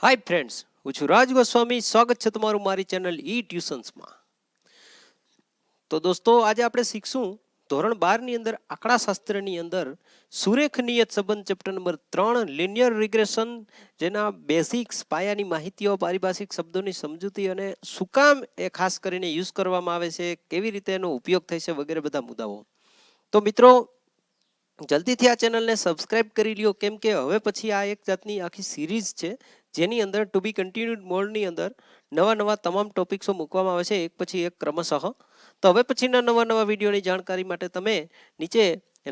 Hi friends, હું છું રાજ ગોસ્વામી. સ્વાગત છે તમારું મારી ચેનલ ઈ ટ્યુશન્સમાં. તો દોસ્તો, આજે આપણે શીખશું ધોરણ 12 ની અંદર આંકડાશાસ્ત્રની અંદર સુરેખ નિયત સંબંધ ચેપ્ટર નંબર 3 લિનિયર રિગ્રેશન, જેના બેઝિક્સ પાયાની માહિતીઓ, પારિભાષિક શબ્દોની સમજૂતી અને શું કામ એ ખાસ કરીને યુઝ કરવામાં આવે છે, કેવી રીતે એનો ઉપયોગ થાય છે વગેરે બધા મુદ્દાઓ. તો મિત્રો, જલ્દીથી આ ચેનલને સબસ્ક્રાઇબ કરી લ્યો, કેમ કે હવે પછી આ એક જાતની આખી સિરીઝ છે જેની અંદર ટુ બી કન્ટિન્યુડ મોડની અંદર નવા તમામ ટોપિક્સો મૂકવામાં આવે છે એક પછી એક ક્રમશઃ. તો હવે પછીના નવા વિડીયોની જાણકારી માટે તમે નીચે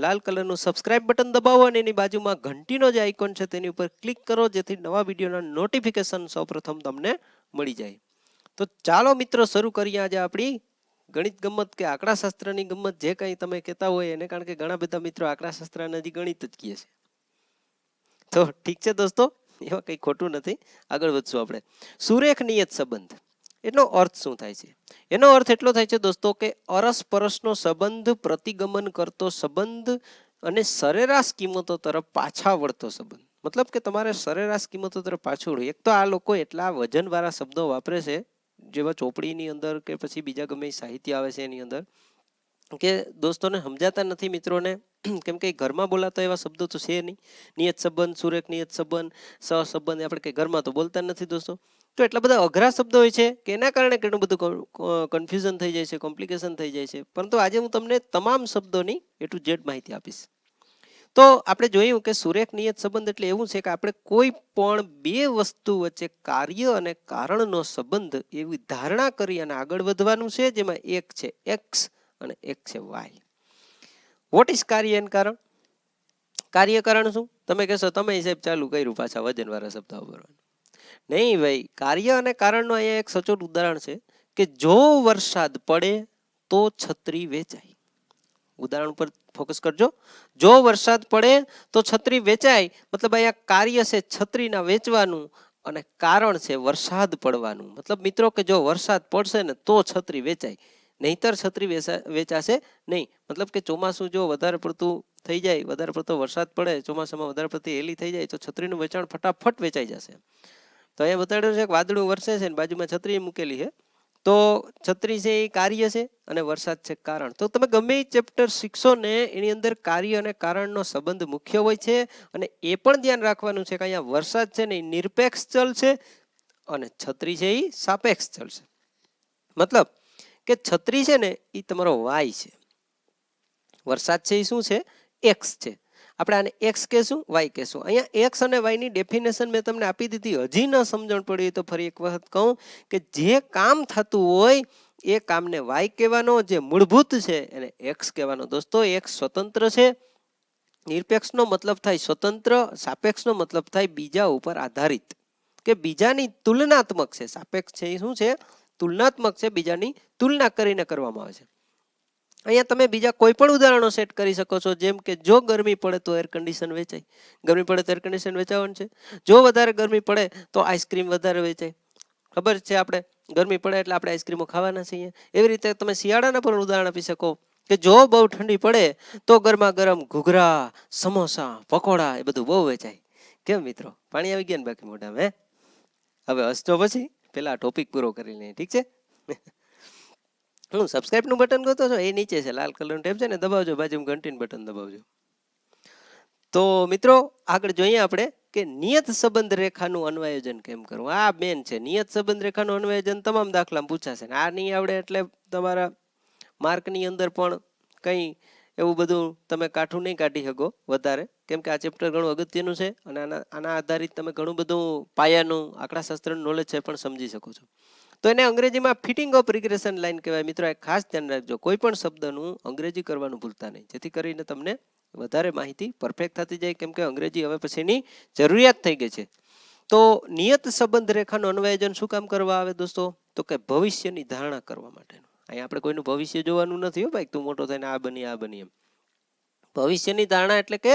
લાલ કલરનું સબસ્ક્રાઇબ બટન દબાવો અને એની બાજુમાં ઘંટીનો જે આઇકોન છે તેની ઉપર ક્લિક કરો, જેથી નવા વિડીયોના નોટિફિકેશન સૌપ્રથમ તમને મળી જાય. તો ચાલો મિત્રો, શરૂ કરીએ આજે આપણી ગણિત ગમત કે આંકડાશાસ્ત્રની ગમત, જે કંઈ તમે કહેતા હોય એને. કારણ કે ઘણા બધા મિત્રો આંકડાશાસ્ત્રને હજી ગણિત જ કહે છે. તો ઠીક છે દોસ્તો, એમાં કંઈ ખોટું નથી. આગળ વધશું આપણે. સુરેખ નિયત સંબંધ એનો અર્થ શું થાય છે? એનો અર્થ એટલો થાય છે દોસ્તો કે અરસપરસનો સંબંધ, પ્રતિગમન કરતો સંબંધ અને સરેરાશ કિંમતો તરફ પાછા વળતો સંબંધ. મતલબ કે તમારે સરેરાશ કિંમતો તરફ પાછું વળવું. એક તો આ લોકો એટલા વજનવાળા શબ્દો વાપરે છે, જેવા ચોપડીની અંદર કે પછી બીજા ગમે સાહિત્ય આવે છે એની અંદર, કે દોસ્તોને સમજાતા નથી મિત્રોને. કેમ કે ઘરમાં બોલાતા એવા શબ્દો તો છે નહીં. નિયત સંબંધ, સુરેખ નિયત સંબંધ, સહસંબંધ આપણે કે ઘરમાં તો બોલતા નથી દોસ્તો. તો એટલા બધા અઘરા શબ્દો હોય છે કે એના કારણે ઘણું બધું કન્ફ્યુઝન થઈ જાય છે, કોમ્પ્લિકેશન થઈ જાય છે. પરંતુ આજે હું તમને તમામ શબ્દોની એ ટુ ઝેડ માહિતી આપીશ. તો આપણે જોયું કે સુરેખ નિયત સંબંધ એટલે એવું છે કે આપણે કોઈ પણ બે વસ્તુ વચ્ચે કાર્ય અને કારણનો સંબંધ એવી ધારણા કરી અને આગળ વધવાનું છે, જેમાં એક છે એક્સ અને એક છે વાય. વોટ ઇઝ કાર્ય એન્ડ કારણ? કાર્ય કારણ શું? તમે કહેશો તમે સાહેબ ચાલુ કર્યું પાછા વજનવાળા શબ્દ વાપરવાનું. નહીં ભાઈ, કાર્ય અને કારણનું અહીંયા એક સચોટ ઉદાહરણ છે કે જો વરસાદ પડે તો છત્રી વેચાય. ઉદાહરણ ઉપર ફોકસ કરજો. જો વરસાદ પડે તો છત્રી વેચાય, મતલબ અહીંયા કાર્ય છે છત્રીના વેચવાનું અને કારણ છે વરસાદ પડવાનું. મતલબ મિત્રો કે જો વરસાદ પડશે ને તો છત્રી વેચાય, નહીતર છત્રી વેચાશે નહીં. મતલબ કે ચોમાસું જો વધારે પડતું થઈ જાય, વધારે પડતો વરસાદ પડે, ચોમાસામાં વધારે પડતી હેલી થઈ જાય તો છત્રીનું વેચાણ ફટાફટ વેચાઈ જશે. તો અહીંયા બતાડ્યું છે કે વાદળું વરસે છે ને બાજુમાં છત્રી મૂકેલી છે. તો છત્રી છે એ કાર્ય છે અને વરસાદ છે કારણ. તો તમે ગમે એ ચેપ્ટર શીખશો ને એની અંદર કાર્ય અને કારણનો સંબંધ મુખ્ય હોય છે. અને એ પણ ધ્યાન રાખવાનું છે કે અહીંયા વરસાદ છે ને એ નિરપેક્ષ ચલ છે અને છત્રી છે એ સાપેક્ષ ચલ છે. મતલબ કે છત્રી છે ને એ તમારો વાય છે, વરસાદ છે એ શું છે? એક્સ છે. આપણે આને એક્સ કહેશું, વાય કહેશું. અહીંયા એક્સ અને વાયની ડેફિનેશન મેં તમને આપી દીધી. હજી ન સમજણ પડી તો ફરી એક વખત કહું કે જે કામ થતું હોય એ કામને વાય કહેવાનો, જે મૂળભૂત છે એને એક્સ કહેવાનો. દોસ્તો, એક્સ સ્વતંત્ર છે. નિરપેક્ષનો મતલબ થાય સ્વતંત્ર, સાપેક્ષનો મતલબ થાય બીજા ઉપર આધારિત કે બીજાની તુલનાત્મક છે. સાપેક્ષ છે એ શું છે? તુલનાત્મક છે, બીજાની તુલના કરીને કરવામાં આવે છે. અહીંયા તમે બીજા કોઈ પણ ઉદાહરણો સેટ કરી શકો છો, જેમ કે જો ગરમી પડે તો એર કન્ડિશન વેચાય. ગરમી પડે તો એર કન્ડિશન વેચાવાનું છે. જો વધારે ગરમી પડે તો આઈસ્ક્રીમ વધારે વેચાય. ખબર છે આપણે ગરમી પડે એટલે આપણે આઈસ્ક્રીમો ખાવાના છીએ. એવી રીતે તમે શિયાળાના પણ ઉદાહરણ આપી શકો કે જો બહુ ઠંડી પડે તો ગરમા ગરમ ઘૂઘરા, સમોસા, પકોડા એ બધું બહુ વેચાય. કેમ મિત્રો, પાણી આવી ગયા ને બાકી મોઢામાં? હવે હસતો પછી પેલા ટોપિક પૂરો કરી લઈએ, ઠીક છે? હું સબસ્ક્રાઇબનું બટન ગોતો છો એ નીચે છે, લાલ કલરનું ટેપ છે ને, દબાવજો. બાજુમાં ઘંટીનું બટન દબાવજો. તો મિત્રો, આગળ જોઈએ આપણે કે નિયત સંબંધ રેખાનું અન્વયોજન કેમ કરવું. આ મેન છે. નિયત સંબંધ રેખાનું અન્વયોજન તમામ દાખલામાં પૂછાશે. આ નહીં આવડે એટલે તમારા માર્કની અંદર પણ કંઈ એવું બધું તમે કાઠું નહીં કાઢી શકો વધારે, કેમ કે આ ચેપ્ટર ઘણું અગત્યનું છે અને આના આધારિત તમે ઘણું બધું પાયાનું આંકડાશાસ્ત્રનું નોલેજ છે પણ સમજી શકો છો. તો એને અંગ્રેજીમાં ફિટિંગ ઓફ રિગ્રેશન લાઈન કહેવાય. મિત્રો, એક ખાસ ધ્યાન રાખજો, કોઈ પણ શબ્દનું અંગ્રેજી કરવાનું ભૂલતા નહીં, જેથી કરીને તમને વધારે માહિતી પરફેક્ટ થતી જાય. કેમ કે અંગ્રેજી હવે પછીની જરૂરિયાત થઈ ગઈ છે. તો નિયત સંબંધ રેખાનું અન્વયોજન શું કામ કરવા આવે દોસ્તો? તો કે ભવિષ્યની ધારણા કરવા માટેનું. અહીંયા આપણે કોઈનું ભવિષ્ય જોવાનું નથી હો ભાઈ, તું મોટો થઈને આ બની આ બની એમ. ભવિષ્યની ધારણા એટલે કે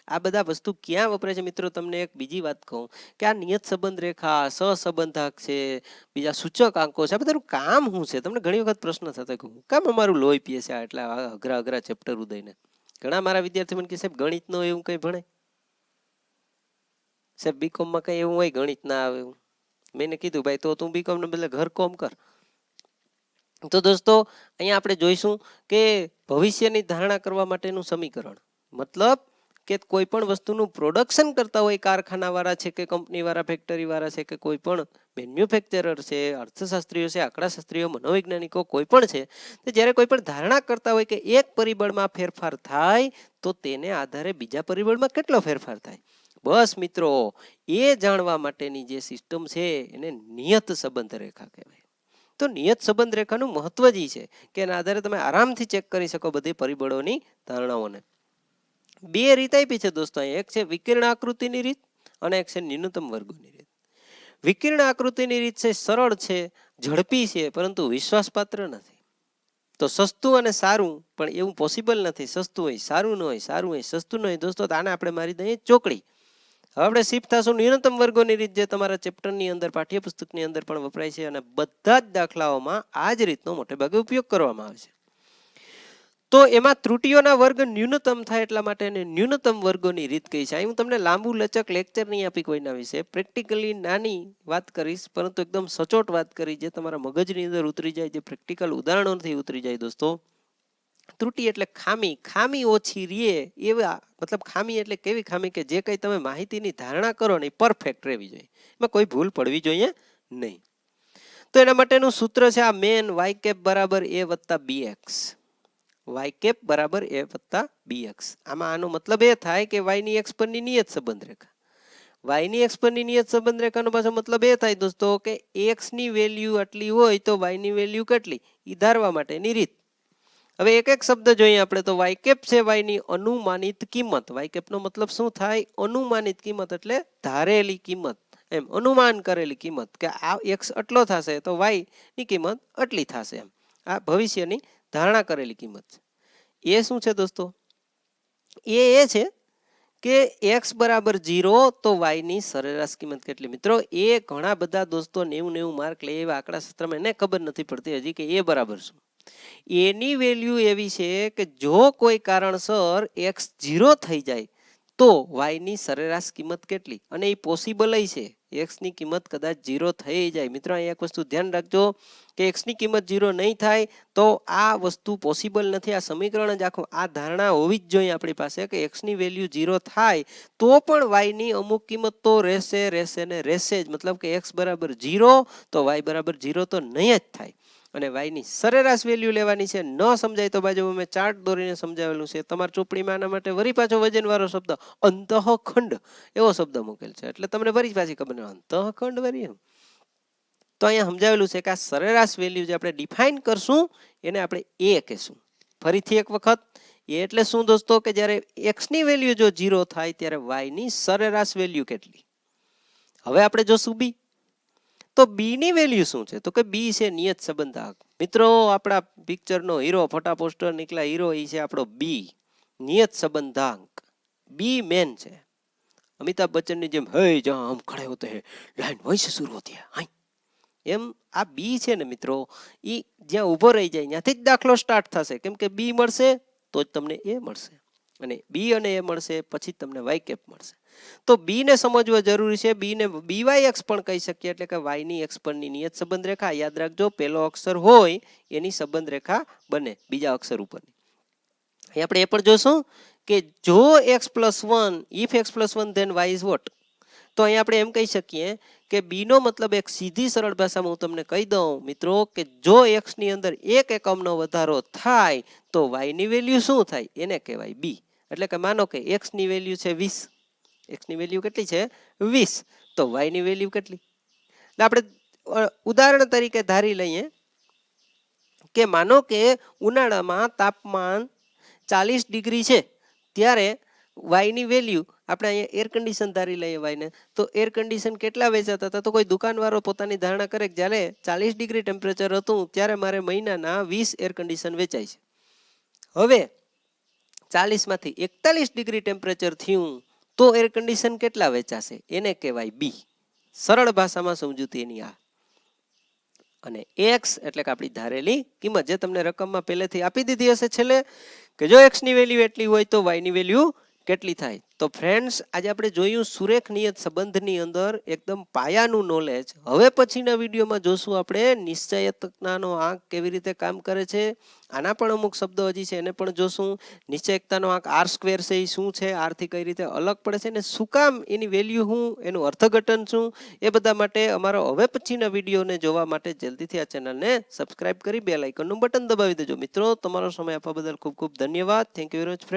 આ બધા વસ્તુ ક્યાં વપરાય છે મિત્રો? તમને એક બીજી વાત કહું કે આ નિયત સંબંધ રેખા, સહસંબંધાંક છે, બીજા સૂચક આંકો છે, આ બધાનું કામ શું છે? તમને ઘણી વખત પ્રશ્ન થતો કે હું કામ અમારું લોહી પીએ છે એટલા અઘરા ચેપ્ટર ઉદયને. ઘણા મારા વિદ્યાર્થીઓ મને કહે સાહેબ ગણિતનો એવું કંઈ ભણે? સાહેબ બીકોમમાં કંઈ એવું હોય ગણિત ના આવે એવું. મેં કીધું ભાઈ તો તું બીકોમ ને બદલે ઘર કોમ કર. તો દોસ્તો અહીંયા આપણે જોઈશું કે ભવિષ્યની ધારણા કરવા માટેનું સમીકરણ, મતલબ કે કોઈ પણ વસ્તુનું પ્રોડક્શન કરતા હોય કારખાનાવાળા છે કે કંપનીવાળા ફેક્ટરીવાળા છે કે કોઈ પણ મેન્યુફેક્ચરર છે, અર્થશાસ્ત્રીઓ છે, આંકડાશાસ્ત્રીઓ, મનોવૈજ્ઞાનિકો કોઈ પણ છે, તો જ્યારે કોઈ પણ ધારણા કરતા હોય કે એક પરિબળમાં ફેરફાર થાય તો તેને આધારે બીજા પરિબળમાં કેટલો ફેરફાર થાય, બસ મિત્રો એ જાણવા માટેની જે સિસ્ટમ છે એને નિયત સંબંધ રેખા કહેવાય. તો નિયત સંબંધ રેખાનું મહત્વ જ છે કે એના આધારે તમે આરામથી ચેક કરી શકો બધી પરિબળોની ધારણાઓને. બે રીત આપી છે દોસ્તો, એક છે વિકર્ણ આકૃતિની રીત અને એક છે ન્યૂનતમ વર્ગોની રીત. વિકર્ણ આકૃતિની રીત છે સરળ છે, ઝડપી છે, પરંતુ વિશ્વાસપાત્ર નથી. તો સસ્તું અને સારું પણ એવું પોસિબલ નથી. સસ્તું હોય સારું ન હોય, સારું હોય સસ્તું ન હોય. દોસ્તો આને આપણે મારી દઈએ ચોકડી. હવે આપણે શિફ્ટ થશું ન્યૂનતમ વર્ગોની રીત, જે તમારા ચેપ્ટરની અંદર પાઠ્યપુસ્તકની અંદર પણ વપરાય છે અને બધા જ દાખલાઓમાં આ જ રીતનો મોટે ભાગે ઉપયોગ કરવામાં આવે છે. તો એમાં ત્રુટીઓના વર્ગ ન્યૂનતમ થાય એટલા માટે એને ન્યૂનતમ વર્ગોની રીત કહી છે. હું તમને લાંબુ લચક લેક્ચર નહીં આપી કોઈના વિશે, પ્રેક્ટિકલી નાની વાત કરીશ પરંતુ એકદમ સચોટ વાત કરી જે તમારા મગજની અંદર ઉતરી જાય, જે પ્રેક્ટિકલ ઉદાહરણોથી ઉતરી જાય. દોસ્તો ત્રુટિ એટલે ખામી, ખામી ઓછી રીએ એવા, મતલબ ખામી એટલે કેવી ખામી કે જે કંઈ તમે માહિતીની ધારણા કરો ને એ પરફેક્ટ રહેવી જોઈએ, એમાં કોઈ ભૂલ પડવી જોઈએ નહીં. તો એના માટેનું સૂત્ર છે આ મેન વાય કેપ બરાબર એ વત્તા બી એક્સ. વાય કેપ બરાબર એ વત્તા બી એક્સ. આમાં આનો મતલબ એ થાય કે વાયની એક્સ પરની નિયત સંબંધ રેખા. વાયની એક્સ પરની નિયત સંબંધ રેખાનો પાછો મતલબ એ થાય દોસ્તો કે એક્સની વેલ્યુ આટલી હોય તો વાયની વેલ્યુ કેટલી, એ ધારવા માટેની રીત. હવે એક એક શબ્દ જોઈએ આપણે. તો વાય કેપ છે વાયની અનુમાનિત કિંમત. વાય કેપનો મતલબ શું થાય? અનુમાનિત કિંમત એટલે ધારેલી કિંમત, એમ અનુમાન કરેલી કિંમત કે આ એક્સ આટલો થશે તો વાય ની કિંમત આટલી થશે, એમ આ ભવિષ્યની ધારણા કરેલી કિંમત છે. એ શું છે દોસ્તો? એ છે કે એક્સ બરાબર 0 તો વાયની સરેરાશ કિંમત કેટલી. મિત્રો એ ઘણા બધા દોસ્તો 90 માર્ક લે એવા આંકડાશાસ્ત્રમાં એને ખબર નથી પડતી હજી કે એ બરાબર શું. એની વેલ્યુ એવી છે કે જો કોઈ કારણસર એક્સ 0 થઈ જાય તો વાયની સરેરાશ કિંમત કેટલી, અને એ પોસિબલ છે. એક્સની કિંમત કદાચ 0 થઈ જાય, મિત્રો અહીંયા એક વસ્તુ ધ્યાન રાખજો કે એક્સની કિંમત 0 નહીં થાય તો આ વસ્તુ પોસિબલ નથી. આ સમીકરણ જ આખું, આ ધારણા હોવી જ જોઈએ આપણી પાસે કે એક્સની વેલ્યુ 0 થાય તો પણ વાયની અમુક કિંમત તો રહેશે ને રહેશે જ. મતલબ કે એક્સ બરાબર 0 તો વાય બરાબર 0 તો નહીં જ થાય. અને વાયની સરેરાશ વેલ્યુ લેવાની છે. ન સમજાય તો બાજુ મેં ચાર્ટ દોરીને સમજાવેલું છે. તમારા ચોપડીમાં આના માટે વરી પાછો વજનવાળો શબ્દ અંતઃખંડ એવો શબ્દ મૂકેલ છે, એટલે તમને વરી પાછી ખબર નહીં અંતઃખંડ વરી એમ. તો અહીંયા સમજાવેલું છે કે આ સરેરાશ વેલ્યુ જે આપણે ડિફાઇન કરશું એને આપણે એ કહેશું. ફરીથી એક વખત, એ એટલે શું દોસ્તો કે જ્યારે એક્સની વેલ્યુ જો 0 થાય ત્યારે વાયની સરેરાશ વેલ્યુ કેટલી. હવે આપણે જોશું બી. તો બી ની વેલ્યુ શું છે? તો કે બી છે નિયત સંબંધાંક. મિત્રો આપણા પિક્ચરનો હીરો, ફોટા પોસ્ટર નીકળ્યા હીરો, એ છે આપણો બી, નિયત સંબંધાંક. બી મેન છે. અમિતાભ બચ્ચનની જેમ હે જહાં હમ ખડે હોતે હે લાઈન વहीं से शुरू होती है, એમ આ બી છે ને મિત્રો, એ જ્યાં ઊભો રહી જાય ત્યાંથી જ દાખલો સ્ટાર્ટ થશે. કેમ કે બી મળશે તો જ તમને એ મળશે, અને બી અને એ મળશે પછી તમને વાય કેપ મળશે. તો બી ને સમજવો જરૂરી છે. બી ને બીવાય એક્સ પણ કહી શકીએ, એટલે કે વાયની એક્સ પરની નિયત સંબંધ રેખા. યાદ રાખજો, પહેલો અક્ષર હોય એની સંબંધ રેખા બને બીજા અક્ષર ઉપરની. અહીં આપણે એ પણ જોશું કે જો x+1, if x+1 then y is what. તો અહીં આપણે એમ કહી શકીએ કે બી નો મતલબ એક સીધી સરળ ભાષામાં હું તમને કહી દઉં મિત્રો કે જો એક્સ ની અંદર 1 એકમનો વધારો થાય તો વાય ની વેલ્યુ શું થાય, એને કહેવાય બી. એટલે કે માનો કે એક્સ ની વેલ્યુ છે 20, એક્સ ની વેલ્યુ કેટલી છે 20, તો વાય ની વેલ્યુ કેટલી. આપણે ઉદાહરણ તરીકે ધારી લઈએ કે માનો કે ઉનાળામાં તાપમાન 40 ડિગ્રી છે ત્યારે વાયની વેલ્યુ, આપણે અહીંયા એર કન્ડિશન ધારી લઈએ વાયને, તો એર કન્ડિશન કેટલા વેચાતા હતા? તો કોઈ દુકાનવાળો પોતાની ધારણા કરે કે જ્યારે 40 ડિગ્રી ટેમ્પરેચર હતું ત્યારે મારે મહિનાના 20 એર કન્ડિશન વેચાય છે. હવે 40 માંથી 41 ડિગ્રી ટેમ્પરેચર થયું તો એર કન્ડિશન કેટલા વેચાશે, એને કહેવાય બી. સરળ ભાષામાં સમજૂતી એની આ. અને એક્સ એટલે કે આપણી ધારેલી કિંમત, જે તમને રકમમાં પહેલેથી આપી દીધી હશે છેલ્લે, કે જો એક્સ ની વેલ્યુ એટલી હોય તો વાય ની વેલ્યુ કેટલી થાય? તો ફ્રેન્ડ્સ આજે આપણે જોયું સુરેખ નિયત સંબંધની અંદર એકદમ પાયાનું નોલેજ. હવે પછીના વિડીયોમાં જોશું આપણે નિશ્ચયકતાનો આંક કેવી રીતે કામ કરે છે. આના પણ અમુક શબ્દો હજી છે એને પણ જોશું. નિશ્ચયકતાનો આંક આર સ્ક્વેર છે એ શું છે, આરથી કઈ રીતે અલગ પડે છે, અને શું કામ એની વેલ્યુ શું, એનું અર્થઘટન શું, એ બધા માટે અમારો હવે પછીના વિડીયોને જોવા માટે જલ્દીથી આ ચેનલને સબસ્ક્રાઇબ કરી બેલ આઇકનનું બટન દબાવી દેજો. મિત્રો તમારો સમય આપવા બદલ ખૂબ ખૂબ ધન્યવાદ. Thank you very much friend.